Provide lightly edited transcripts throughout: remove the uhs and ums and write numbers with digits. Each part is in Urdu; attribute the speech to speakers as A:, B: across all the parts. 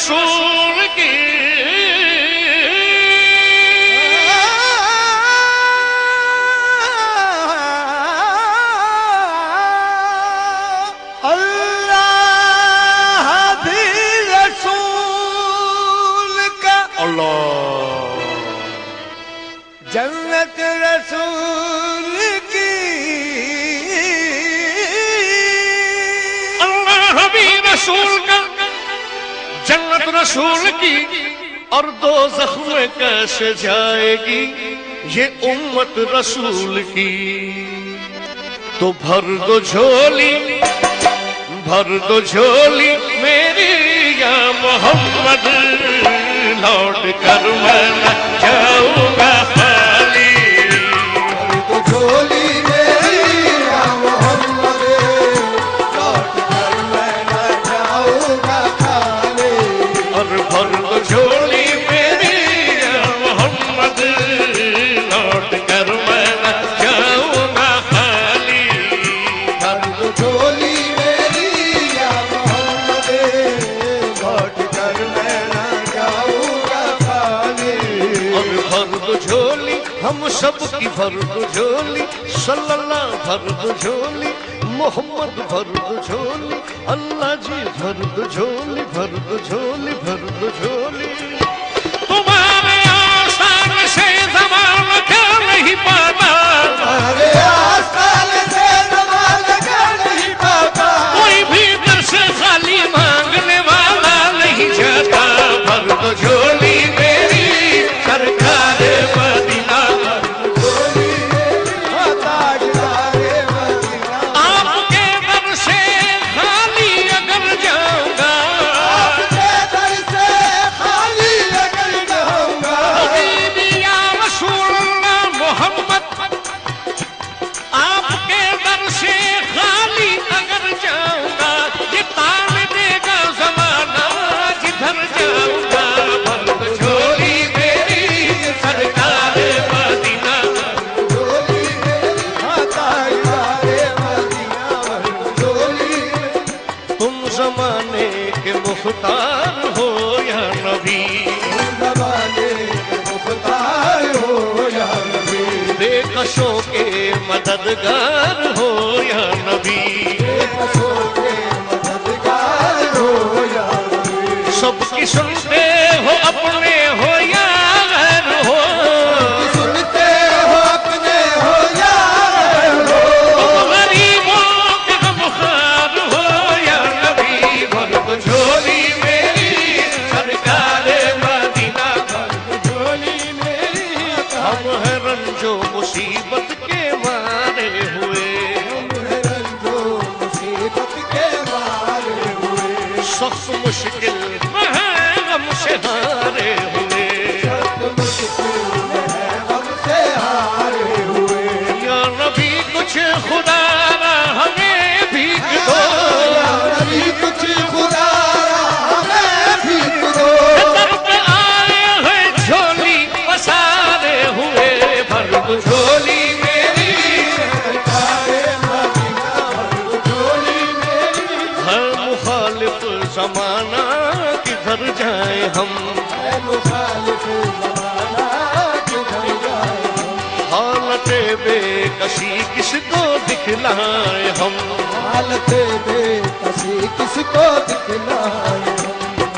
A: رسول کی
B: اللہ بھی رسول کا،
A: اللہ
B: جنت رسول کی،
A: اللہ بھی رسول کا، جنت رسول کی، اور دوزخ میں کیسے جائے گی یہ امت رسول کی؟ تو بھر دو جھولی، بھر دو جھولی میری یا محمد، لوٹ کر میں نہ جاؤں گا خالی۔
B: تو جھولی میری یا محمد، لوٹ کر میں نہ جاؤں گا خالی۔
A: اور بھر دو جھولی میری یا محمد، لوٹ کر میں نہ جاؤں گا خالی۔
B: بھر دو جھولی میری یا محمد، لوٹ کر میں نہ جاؤں گا خالی۔
A: اور بھر دو جھولی ہم سب کی، بھر دو جھولی صلی اللہ، بھر دو جھولی محمد، بھر دو جھولی اللہ جی، بھر دو جھولی، بھر دو جھولی، بھر دو جھولی۔ تمہارے آسان سے زمان کیا نہیں پاتا،
B: تمہارے آستان سے زوال کا نہیں پاتا،
A: کوئی بھی در سے خالی مانگنے والا نہیں جاتا۔ بھر دو جھولی میری سرکار مدینہ،
B: تاجدار مدینہ،
A: آپ کے در سے خالی اگر جاؤں گا،
B: آپ کے در سے خالی اگر جاؤں گا،
A: حبیبی یا رسول اللہ محمد، آپ کے در سے خالی اگر جاؤں گا، یہ تان دے گا زمانہ جدھر جاؤں گا۔ بھر دو جھولی میری سرکار مدینہ،
B: جھولی میری تاجدار مدینہ، جھولی
A: تم زمانے کے مختار ہو یا نبی،
B: زمانے کے مختار ہو یا نبی،
A: بے کشوں کے مددگار ہو یا نبی،
B: بےکسوں کے مددگار ہو یا نبی،
A: سب کی سنتے ہو اپنے ہو یا غیر ہو،
B: سنتے ہو اپنے ہو یا غیر ہو،
A: تم غریبوں کے غمخوار ہو یا نبی۔ بھر دو جھولی میری سرکار مدینہ،
B: جھولی میری
A: ہم ہیں رنج و مصیبت کے مارے ہوئے،
B: رنجو مصیبت کے مارے ہوئے،
A: سخت مشکل میں ہیں غم سے ہارے ہوئے۔
B: سخت مشکل میں ہے ہم سے ہارے ہوئے،
A: یا نبی کچھ خدا را ہمیں بھیک دو،
B: یا نبی کچھ خدا را ہمیں بھیک دو،
A: در پہ آئے ہیں جھولی پسارے ہوئے۔ بھر دو جھولی میری،
B: سرکار مدینہ، جھولی میری،
A: ہر مخالف زمانہ کدھر جائیں ہم،
B: اے مخالف زمانہ کدھر جائے ہم،
A: حالت بے کسی کس کو دکھلائیں ہم،
B: حالت بے کسی کس کو دکھلائے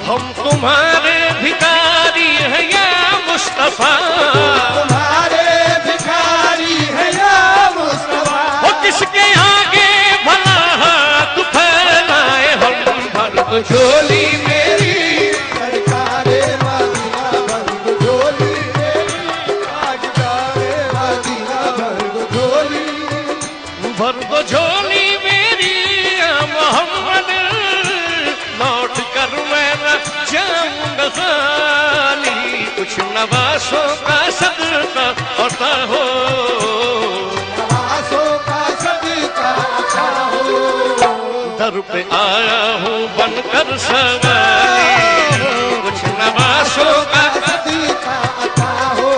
A: ہم تمہارے بھکاری ہیں یا مصطفیٰ،
B: تمہارے بھکاری ہے یا مصطفیٰ،
A: وہ کس کے آگے بھلا ہاتھ پھیلائے ہم۔ بھر دو جھولی میری،
B: سرکار مدینہ، بھر دو جھولی میری، تاجدار مدینہ، بھر دو جھولی،
A: بھر دو جھولی میری یا محمد، لوٹ کر میں نہ جاؤں گا خالی۔ کچھ نواسوں کا صدقہ عطا ہو،
B: نوازوں کا صدقہ عطا ہو،
A: در پہ آیا ہوں بن کر سوالی۔ کچھ نواسوں کا
B: صدقہ عطا ہو،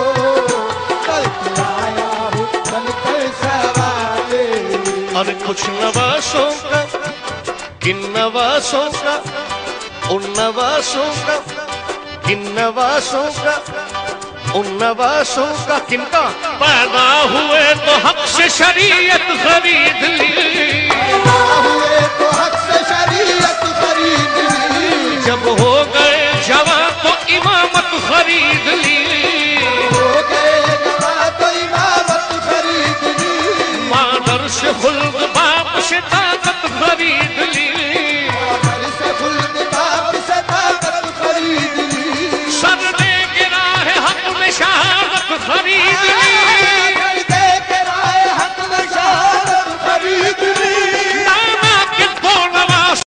B: کل آیا ہوں بن کر سوالے،
A: اور کچھ نواسوں کا، کن نواسوں کا ان نواسوں کا کن نواسوں کا ان نواسوں کا کن کا پیدا ہوئے تو حق سے شریعت خرید لی
B: پیدا ہوئے تو حق